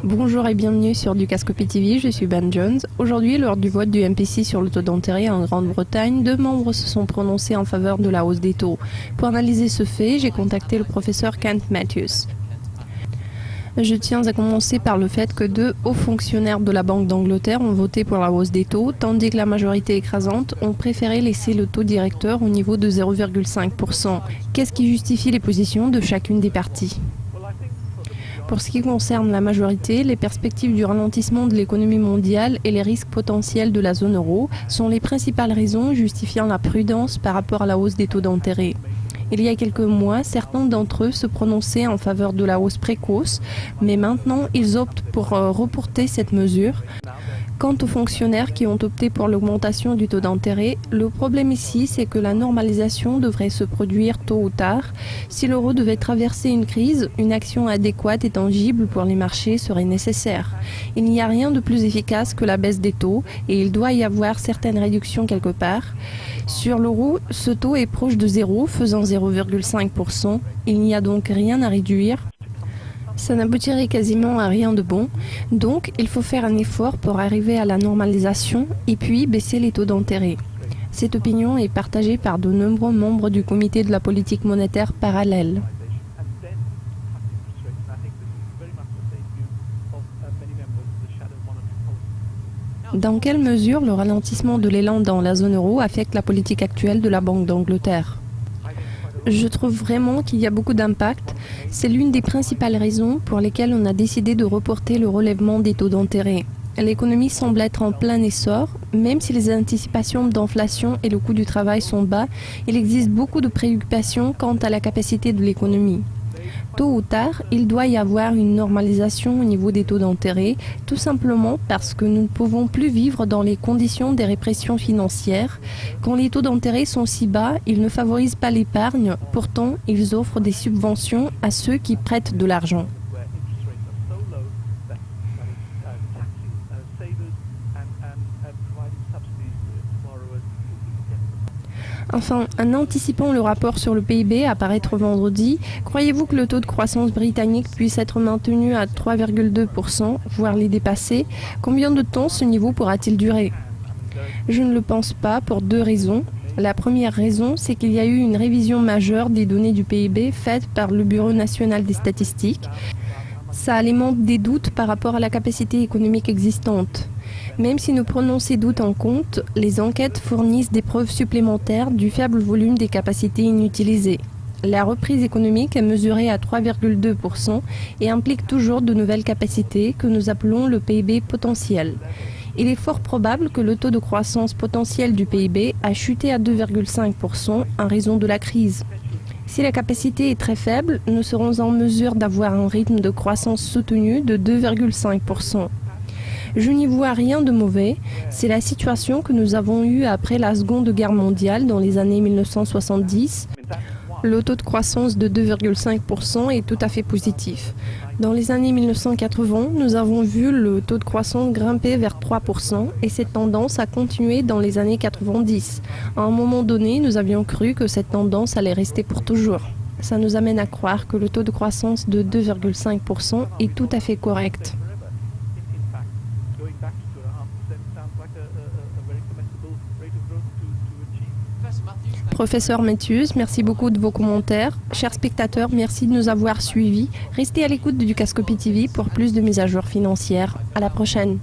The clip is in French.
Bonjour et bienvenue sur Dukascopy TV, je suis Ben Jones. Aujourd'hui, lors du vote du MPC sur le taux d'intérêt en Grande-Bretagne, 2 membres se sont prononcés en faveur de la hausse des taux. Pour analyser ce fait, j'ai contacté le professeur Kent Matthews. Je tiens à commencer par le fait que 2 hauts fonctionnaires de la Banque d'Angleterre ont voté pour la hausse des taux, tandis que la majorité écrasante ont préféré laisser le taux directeur au niveau de 0,5%. Qu'est-ce qui justifie les positions de chacune des parties ? Pour ce qui concerne la majorité, les perspectives du ralentissement de l'économie mondiale et les risques potentiels de la zone euro sont les principales raisons justifiant la prudence par rapport à la hausse des taux d'intérêt. Il y a quelques mois, certains d'entre eux se prononçaient en faveur de la hausse précoce, mais maintenant ils optent pour reporter cette mesure. Quant aux fonctionnaires qui ont opté pour l'augmentation du taux d'intérêt, le problème ici, c'est que la normalisation devrait se produire tôt ou tard. Si l'euro devait traverser une crise, une action adéquate et tangible pour les marchés serait nécessaire. Il n'y a rien de plus efficace que la baisse des taux et il doit y avoir certaines réductions quelque part. Sur l'euro, ce taux est proche de 0, faisant 0,5%. Il n'y a donc rien à réduire. Ça n'aboutirait quasiment à rien de bon, donc il faut faire un effort pour arriver à la normalisation et puis baisser les taux d'intérêt. Cette opinion est partagée par de nombreux membres du comité de la politique monétaire parallèle. Dans quelle mesure le ralentissement de l'élan dans la zone euro affecte la politique actuelle de la Banque d'Angleterre ? Je trouve vraiment qu'il y a beaucoup d'impact. C'est l'une des principales raisons pour lesquelles on a décidé de reporter le relèvement des taux d'intérêt. L'économie semble être en plein essor, même si les anticipations d'inflation et le coût du travail sont bas, il existe beaucoup de préoccupations quant à la capacité de l'économie. Tôt ou tard, il doit y avoir une normalisation au niveau des taux d'intérêt, tout simplement parce que nous ne pouvons plus vivre dans les conditions des répressions financières. Quand les taux d'intérêt sont si bas, ils ne favorisent pas l'épargne, pourtant ils offrent des subventions à ceux qui prêtent de l'argent. Enfin, en anticipant le rapport sur le PIB à paraître vendredi, croyez-vous que le taux de croissance britannique puisse être maintenu à 3,2%, voire les dépasser? Combien de temps ce niveau pourra-t-il durer? Je ne le pense pas pour 2 raisons. La première raison, c'est qu'il y a eu une révision majeure des données du PIB faite par le Bureau national des statistiques. Ça alimente des doutes par rapport à la capacité économique existante. Même si nous prenons ces doutes en compte, les enquêtes fournissent des preuves supplémentaires du faible volume des capacités inutilisées. La reprise économique est mesurée à 3,2% et implique toujours de nouvelles capacités que nous appelons le PIB potentiel. Il est fort probable que le taux de croissance potentiel du PIB a chuté à 2,5% en raison de la crise. Si la capacité est très faible, nous serons en mesure d'avoir un rythme de croissance soutenu de 2,5%. Je n'y vois rien de mauvais, c'est la situation que nous avons eue après la Seconde Guerre mondiale dans les années 1970. Le taux de croissance de 2,5% est tout à fait positif. Dans les années 1980, nous avons vu le taux de croissance grimper vers 3% et cette tendance a continué dans les années 90. À un moment donné, nous avions cru que cette tendance allait rester pour toujours. Ça nous amène à croire que le taux de croissance de 2,5% est tout à fait correct. Professeur Matthews, merci beaucoup de vos commentaires. Chers spectateurs, merci de nous avoir suivis. Restez à l'écoute de Dukascopy TV pour plus de mises à jour financières. À la prochaine.